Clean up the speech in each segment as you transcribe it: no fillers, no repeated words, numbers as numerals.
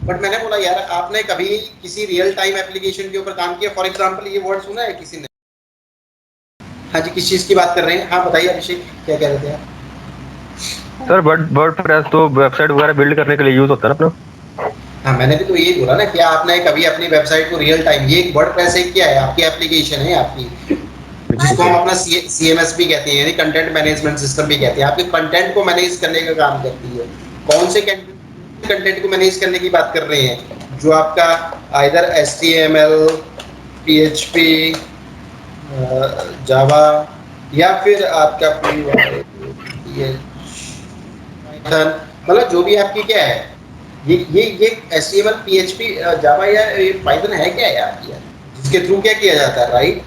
But मैंने बोला यार आपने कभी किसी रियल टाइम एप्लीकेशन के ऊपर काम किया? फॉर एग्जांपल ये वर्ड सुना है किसी ने? हाँ जी, किस चीज़ की बात कर रहे हैं? हाँ बताइए अभिषेक, क्या कह रहे थे आप? सर वर्डप्रेस तो वेबसाइट वगैरह बिल्ड करने के लिए यूज होता है ना अपना। हाँ मैंने भी तो यही बोला ना, क्या आपने कभी अपनी वेबसाइट को रियल टाइम, ये एक वर्डप्रेस है, क्या है आपकी एप्लीकेशन है आपकी, जी जिसको हम सर। अपना CMS भी कहते हैं, यानी कंटेंट मैनेजमेंट सिस्टम भी कहते हैं, आपके कंटेंट को मैनेज करने का काम करती है। कौन से कंटेंट को मैनेज करने की बात कर रहे हैं? जो आपका आइदर HTML, PHP, जावा, या फिर आपका पाइथन, मतलब जो भी आपकी क्या है, ये HTML, PHP, जावा या पाइथन है क्या है आपकी यार, जिसके थ्रू क्या किया जाता है, राइट?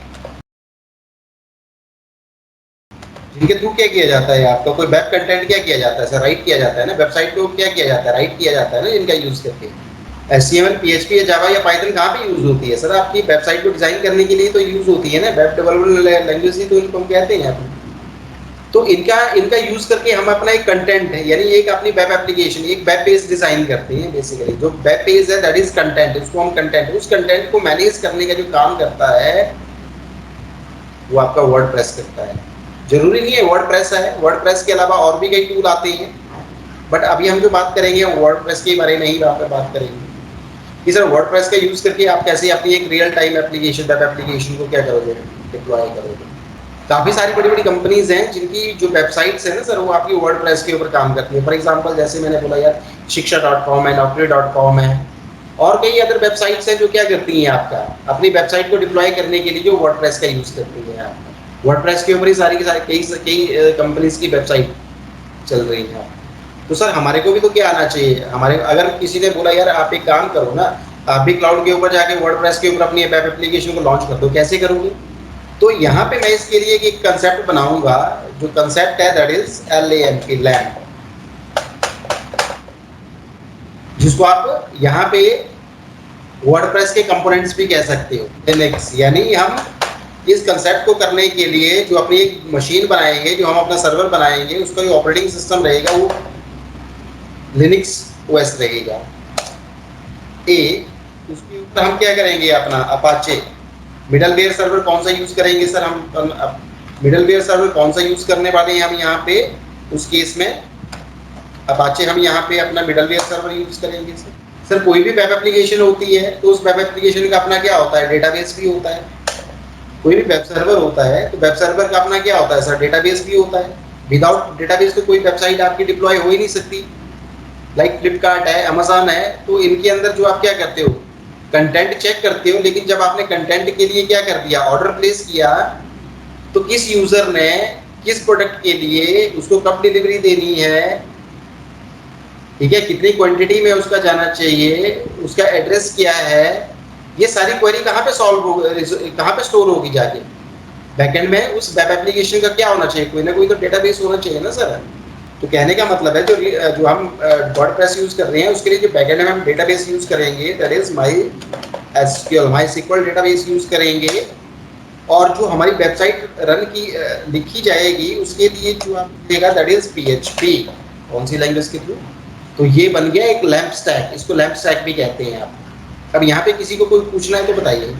जिनके थ्रू क्या किया जाता है आपका कोई वेब कंटेंट क्या किया जाता है सर, राइट किया जाता है ना, वेबसाइट को क्या किया जाता है, राइट किया जाता है ना इनका यूज करके। HTML, PHP या जावा या पाइथन कहाँ पे यूज होती है सर? आपकी वेबसाइट को डिजाइन करने के लिए तो यूज होती है ना, वेब डेवलपमेंट लैंग्वेज ही तो इनको हम कहते हैं अपनी। तो इनका इनका यूज करके हम अपना एक कंटेंट है, यानी एक अपनी वेब एप्लीकेशन, एक वेब पेज डिजाइन करते हैं। बेसिकली जो वेब पेज है दैट इज कंटेंट, उसको हम कंटेंट, उस कंटेंट को मैनेज करने का जो काम करता है वो आपका वर्डप्रेस करता है। जरूरी नहीं है वर्डप्रेस है, वर्डप्रेस के अलावा और भी कई टूल आते हैं, बट अभी हम जो बात करेंगे वर्डप्रेस के बारे में ही बात करेंगे कि सर वर्डप्रेस का यूज करके आप कैसे अपनी एक real time application, web application को क्या करोगे, डिप्लॉय करोगे। काफ़ी सारी बड़ी-बड़ी कंपनीज़ हैं जिनकी जो वेबसाइट्स हैं ना सर, वो आपकी वर्डप्रेस के ऊपर काम करती है। फॉर एग्जांपल जैसे मैंने बोला यार, शिक्षा.com है, naukri.com है, और कई अदर वेबसाइट्स हैं जो क्या करती हैं आपका, अपनी वेबसाइट को डिप्लॉय करने के लिए जो वर्डप्रेस का यूज़ करती हैं आपका। वर्डप्रेस के ऊपर ही सारी की सारी कई कंपनीज़ की वेबसाइट चल रही है। तो सर हमारे को भी तो क्या आना चाहिए, हमारे अगर किसी ने बोला यार आप एक काम करो ना, आप भी क्लाउड के ऊपर जाके वर्डप्रेस के ऊपर अपनी वेब एप्लीकेशन को लॉन्च कर दो, कैसे करोगे? तो यहाँ पे मैं इसके लिए एक कंसेप्ट बनाऊंगा, जो कंसेप्ट है दैट इज LAMP, लैम्प, जिसको आप यहाँ पे वर्डप्रेस के कंपोनेंट्स भी कह सकते हो, लिनक्स। यानी हम इस कंसेप्ट को करने के लिए जो अपनी एक मशीन बनाएंगे, जो हम अपना सर्वर बनाएंगे, उसका जो ऑपरेटिंग सिस्टम रहेगा वो लिनक्स OS रहेगा। उसके ऊपर हम क्या करेंगे, अपना अपाचे मिडलवेयर सर्वर कौन सा यूज करेंगे सर? हम मिडलवेयर सर्वर कौन सा यूज करने वाले हैं हम यहाँ पे? उस केस में अपाचे हम यहाँ पे अपना मिडलवेयर सर्वर यूज करेंगे सर। सर कोई भी वेब एप्लीकेशन होती है तो उस वेब एप्लीकेशन का अपना क्या होता है, डेटाबेस भी होता है। कोई भी वेब सर्वर होता है तो वेब सर्वर का अपना क्या होता है सर, डेटाबेस भी होता है। विदाउट डेटाबेस तो कोई वेबसाइट आपकी डिप्लॉय हो ही नहीं सकती। लाइक फ्लिपकार्ट है, अमेजॉन है, तो इनके अंदर जो आप क्या करते हो, कंटेंट चेक करते हो, लेकिन जब आपने कंटेंट के लिए क्या कर दिया, ऑर्डर प्लेस किया, तो किस यूजर ने किस प्रोडक्ट के लिए उसको कब डिलीवरी देनी है, ठीक है, कितनी क्वांटिटी में उसका जाना चाहिए, उसका एड्रेस क्या है, ये सारी क्वेरी कहाँ पे सॉल्व हो, कहाँ पे स्टोर होगी जाके बैकएंड में? उस वेब एप्लीकेशन का क्या होना चाहिए, कोई ना कोई तो डेटाबेस होना चाहिए ना सर। तो कहने का मतलब है जो हम वर्डप्रेस यूज कर रहे हैं उसके लिए जो बैकएंड में हम डेटाबेस यूज करेंगे that is my SQL database use करेंगे, और जो हमारी वेबसाइट रन की लिखी जाएगी उसके लिए जो आप देगा दैट इज PHP। कौन सी लैंग्वेज के थ्रू? तो ये बन गया एक लैम्प स्टैक, इसको लैम्प स्टैक भी कहते हैं आप। अब यहाँ पे किसी को कोई पूछना है तो बताइए,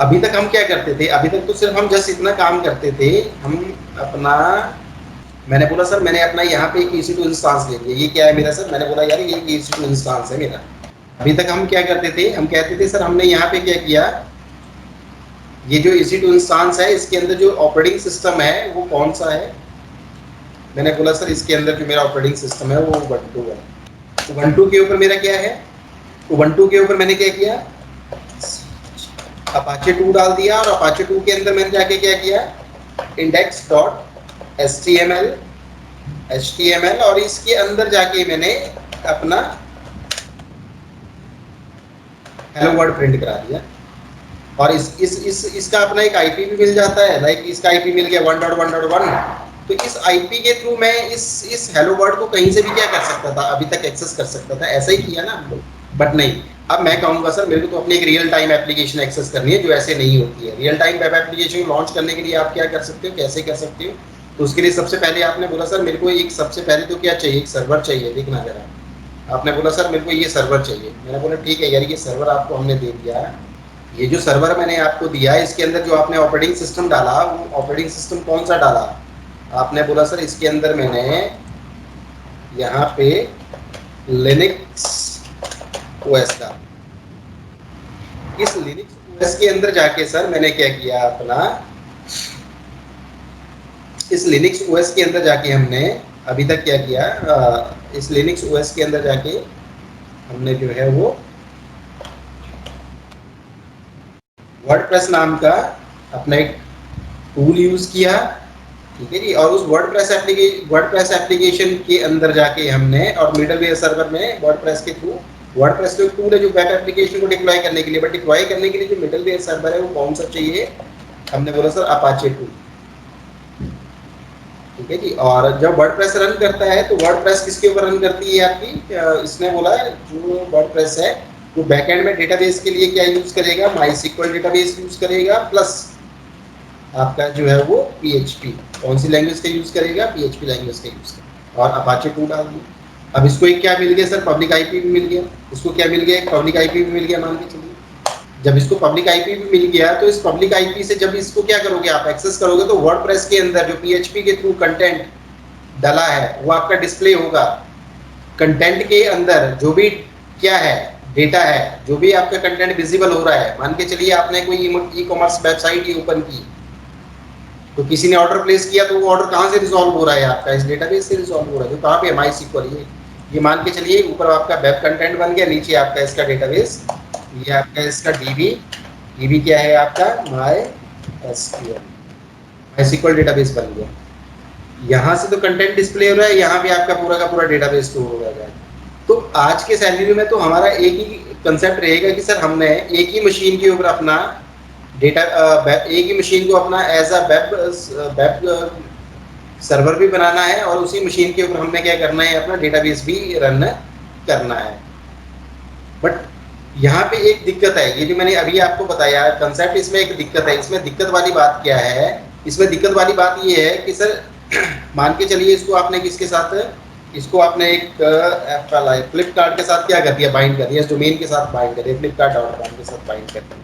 अभी तक हम क्या करते थे? अभी तक तो सिर्फ हम जस्ट इतना काम करते थे, हम अपना, मैंने बोला सर मैंने अपना यहाँ पे एक EC2 इंस्टांस ले लिया, ये क्या है मेरा सर? मैंने बोला यार ये EC2 इंस्टांस है मेरा। अभी तक हम क्या करते थे, हम कहते थे सर हमने यहाँ पे क्या किया, ये जो EC2 इंस्टांस है इसके अंदर जो ऑपरेटिंग सिस्टम है वो कौन सा है? मैंने बोला सर इसके अंदर जो मेरा ऑपरेटिंग सिस्टम है वो Ubuntu है। Ubuntu के ऊपर मेरा क्या है, Ubuntu के ऊपर मैंने क्या किया, Apache 2 डाल दिया, और Apache 2 के अंदर मैंने जाके क्या किया, index.html, और इसके अंदर जाके मैंने अपना हेलो वर्ल्ड प्रिंट करा दिया। और इसका अपना एक आईपी भी मिल जाता है, लाइक इसका आईपी मिल गया 1.1.1। तो इस आईपी के थ्रू मैं इस हेलो वर्ल्ड को कहीं से भी क्या कर सकता था, अभी तक एक्सेस कर सकता था, ऐसा ही किया ना हम लोग। बट नहीं, अब मैं कहूँगा सर मेरे को तो अपनी एक रियल टाइम एप्लीकेशन एक्सेस करनी है जो ऐसे नहीं होती है। Real time web application launch करने के लिए आप क्या कर सकते हो, कैसे कर सकते हो? तो उसके लिए सबसे पहले आपने बोला सर मेरे को एक, सबसे पहले तो क्या चाहिए, एक सर्वर चाहिए। देखना जरा, आपने बोला सर मेरे को ये सर्वर चाहिए। मैंने बोला ठीक है यार, ये सर्वर आपको हमने दे दिया। ये जो सर्वर मैंने आपको दिया है इसके अंदर जो आपने ऑपरेटिंग सिस्टम डाला, वो ऑपरेटिंग सिस्टम कौन सा डाला? आपने बोला सर इसके अंदर मैंने यहाँ पे लिनक्स ओएस डाला। इस लिनक्स ओएस के अंदर जाके सर मैंने क्या किया अपना, इस लिनक्स ओएस के अंदर जाके हमने अभी तक क्या किया, इस लिनक्स ओएस के अंदर जाके हमने जो है वो वर्डप्रेस नाम का अपना एक टूल यूज किया, ठीक है जी। और उस वर्डप्रेस एप्लीकेशन के अंदर जाके हमने, और मिडलवेयर सर्वर में वर्डप्रेस के थ्रू, वर्डप्रेस तो एक टूल है जो वेब एप्लीकेशन को डिप्लॉय करने के लिए, बट डिप्लॉय करने के लिए जो मिडलवेयर सर्वर है वो कौन सा चाहिए? हमने बोला सर अपाचे टूल, ठीक है जी। और जब वर्डप्रेस रन करता है तो वर्डप्रेस किसके ऊपर रन करती है आपकी, इसने बोला जो वर्डप्रेस है वो बैकएंड में डेटाबेस के लिए क्या यूज करेगा, माइस्क्ल डेटाबेस यूज करेगा, प्लस आपका जो है वो PHP, कौन सी लैंग्वेज का यूज करेगा, PHP लैंग्वेज का यूज करेगा, और अपाचे टूल डाल दिया। अब इसको एक क्या मिल गया सर, पब्लिक आईपी भी मिल गया। इसको क्या मिल गया, एक पब्लिक आईपी भी मिल गया, मान के चलिए। जब इसको पब्लिक आईपी भी मिल गया तो इस पब्लिक आईपी से जब इसको क्या करोगे आप, एक्सेस करोगे, तो वर्डप्रेस के अंदर जो PHP के थ्रू कंटेंट डाला है वो आपका डिस्प्ले होगा। कंटेंट के अंदर जो भी क्या है, डेटा है, जो भी आपका कंटेंट विजिबल हो रहा है, मान के चलिए आपने कोई ई कॉमर्स वेबसाइट ही ओपन की, तो किसी ने ऑर्डर प्लेस किया, तो वो ऑर्डर कहाँ से रिजॉल्व हो रहा है, आपका इस डेटाबेस से रिजॉल्व हो रहा है, जो कहाँ पे है, MySQL। ये मान के चलिए ऊपर आपका वेब कंटेंट बन गया, नीचे आपका इसका डेटाबेस, ये आपका इसका डीबी क्या है आपका, MySQL डेटाबेस बन गया। यहाँ से तो कंटेंट डिस्प्ले हो रहा है, यहाँ भी आपका पूरा का पूरा डेटाबेस स्टोर हो रहा है। तो आज के सैलरी में तो हमारा एक ही कंसेप्ट रहेगा कि सर हमने एक ही मशीन के ऊपर अपना डेटा, एक ही मशीन को अपना एज अ वेब सर्वर भी बनाना है, और उसी मशीन के ऊपर हमने क्या करना है, अपना डेटाबेस भी रन करना है। बट यहाँ पे एक दिक्कत है, ये जो मैंने अभी आपको बताया कंसेप्ट, इसमें एक दिक्कत है। इसमें दिक्कत वाली बात क्या है, इसमें दिक्कत वाली बात ये है कि सर मान के चलिए इसको आपने किसके साथ, इसको आपने एक फ्लिपकार्ट के साथ क्या कर दिया, बाइंड कर दिया, इस डोमेन के साथ बाइंड कर दिया, flipkart.com के साथ बाइंड कर दिया।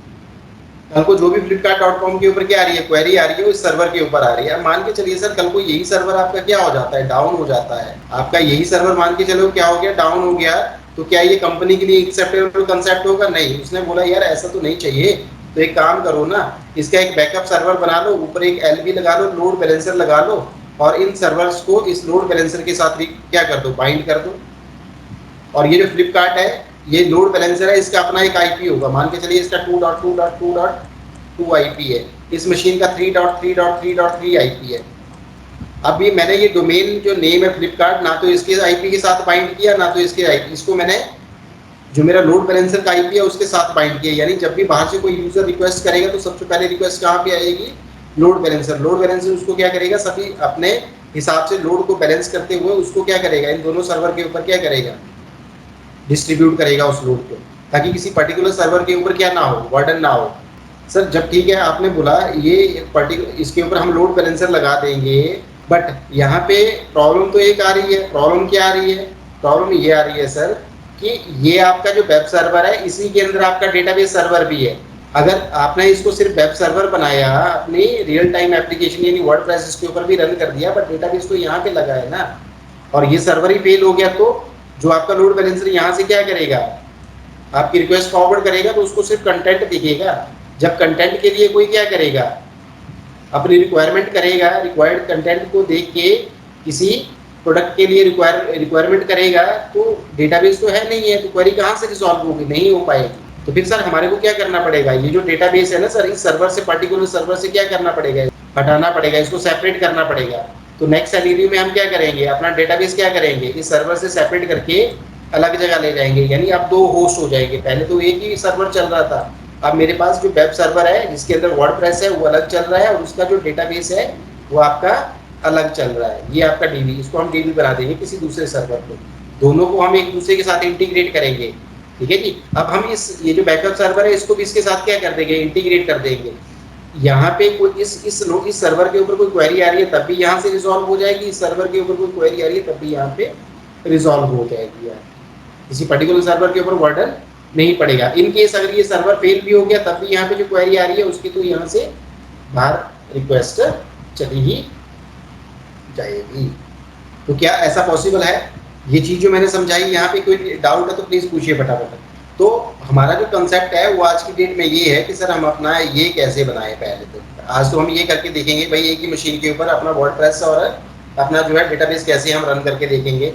कल को जो भी flipkart.com के ऊपर क्या आ रही है, क्वेरी आ रही है, उस सर्वर के ऊपर आ रही है। मान के चलिए सर कल को यही सर्वर आपका क्या हो जाता है, डाउन हो जाता है। आपका यही सर्वर मान के चलो क्या हो गया, डाउन हो गया, तो क्या ये कंपनी के लिए एक्सेप्टेबल कंसेप्ट होगा? नहीं। उसने बोला यार ऐसा तो नहीं चाहिए, तो एक काम करो ना, इसका एक बैकअप सर्वर बना लो, ऊपर एक LB लगा लो, लोड बैलेंसर लगा लो, और इन सर्वर्स को इस लोड बैलेंसर के साथ क्या कर दो, बाइंड कर दो। और ये जो फ्लिपकार्ट है, ये लोड बैलेंसर है, इसका अपना एक IP होगा, मान के चलिए इसका 2.2.2.2 IP है, इस मशीन का 3.3.3.3 IP है। अब ये मैंने ये डोमेन जो नेम है फ्लिपकार्ट, ना तो इसके IP के साथ बाइंड किया, ना तो इसके IP, इसको मैंने जो मेरा लोड बैलेंसर का IP है उसके साथ बाइंड किया। यानी जब भी बाहर से कोई यूजर रिक्वेस्ट करेगा तो सबसे पहले रिक्वेस्ट कहाँ पे आएगी, लोड बैलेंसर। लोड बैलेंसर उसको क्या करेगा, सभी अपने हिसाब से लोड को बैलेंस करते हुए उसको क्या करेगा, इन दोनों सर्वर के ऊपर क्या करेगा, डिस्ट्रीब्यूट करेगा उस लोड को, ताकि किसी पर्टिकुलर सर्वर के ऊपर क्या ना हो, वर्डन ना हो। सर जब ठीक है आपने बोला ये पर्टिकुलर, इसके ऊपर हम लोड बैलेंसर लगा देंगे, बट यहाँ पे प्रॉब्लम तो एक आ रही है। प्रॉब्लम क्या आ रही है, प्रॉब्लम ये आ रही है सर कि ये आपका जो वेब सर्वर है, इसी के अंदर आपका डेटाबेस सर्वर भी है। अगर आपने इसको सिर्फ वेब सर्वर बनाया, अपनी रियल टाइम एप्लीकेशन यानी वर्डप्रेस इसके ऊपर भी रन कर दिया, बट डेटाबेस तो यहाँ पे लगा है ना, और ये सर्वर ही फेल हो गया, तो जो आपका लोड बैलेंसर यहाँ से क्या करेगा, आपकी रिक्वेस्ट फॉरवर्ड करेगा, तो उसको सिर्फ कंटेंट दिखेगा। जब कंटेंट के लिए कोई क्या करेगा, अपनी रिक्वायरमेंट करेगा, रिक्वायर्ड कंटेंट को देख के किसी प्रोडक्ट के लिए रिक्वायरमेंट करेगा, तो डेटाबेस तो है नहीं है, तो क्वेरी कहाँ से रिजॉल्व होगी, नहीं हो पाएगी। तो फिर सर हमारे को क्या करना पड़ेगा, ये जो डेटाबेस है ना सर, इस सर्वर से, पर्टिकुलर सर्वर से क्या करना पड़ेगा, हटाना पड़ेगा, इसको सेपरेट करना पड़ेगा। तो नेक्स्ट सैलरी में हम क्या करेंगे, अपना डेटाबेस क्या करेंगे, इस सर्वर से सेपरेट करके अलग जगह ले जाएंगे। यानी अब दो होस्ट हो जाएंगे, पहले तो एक ही सर्वर चल रहा था, अब मेरे पास जो वेब सर्वर है जिसके अंदर वर्डप्रेस है वो अलग चल रहा है, और उसका जो डेटाबेस है वो आपका अलग चल रहा है। ये आपका DB, इसको हम DB बना देंगे किसी दूसरे सर्वर पे, दोनों को हम एक दूसरे के साथ इंटीग्रेट करेंगे, ठीक है जी। अब हम ये जो बैकअप सर्वर है इसको भी इसके साथ क्या कर देंगे, इंटीग्रेट कर देंगे। यहाँ पे कोई इस सर्वर के ऊपर कोई क्वेरी आ रही है तब भी यहाँ से रिजॉल्व हो जाएगी, इस सर्वर के ऊपर कोई क्वेरी आ रही है तब भी यहाँ पे रिजॉल्व हो जाएगी यार। किसी पर्टिकुलर सर्वर के ऊपर बर्डन नहीं पड़ेगा। इन केस अगर ये सर्वर फेल भी हो गया तब भी यहाँ पे जो क्वेरी आ रही है उसकी तो यहाँ से बाहर रिक्वेस्ट चली ही जाएगी। तो क्या ऐसा पॉसिबल है? ये चीज जो मैंने समझाई, यहाँ पे कोई डाउट है तो प्लीज पूछिए फटाफट। तो हमारा जो कंसेप्ट है वो आज की डेट में ये है कि सर हम अपना ये कैसे बनाए। पहले तो आज तो हम ये करके देखेंगे भाई, एक ही मशीन के ऊपर अपना वर्डप्रेस और अपना जो है डेटाबेस कैसे हम रन करके देखेंगे।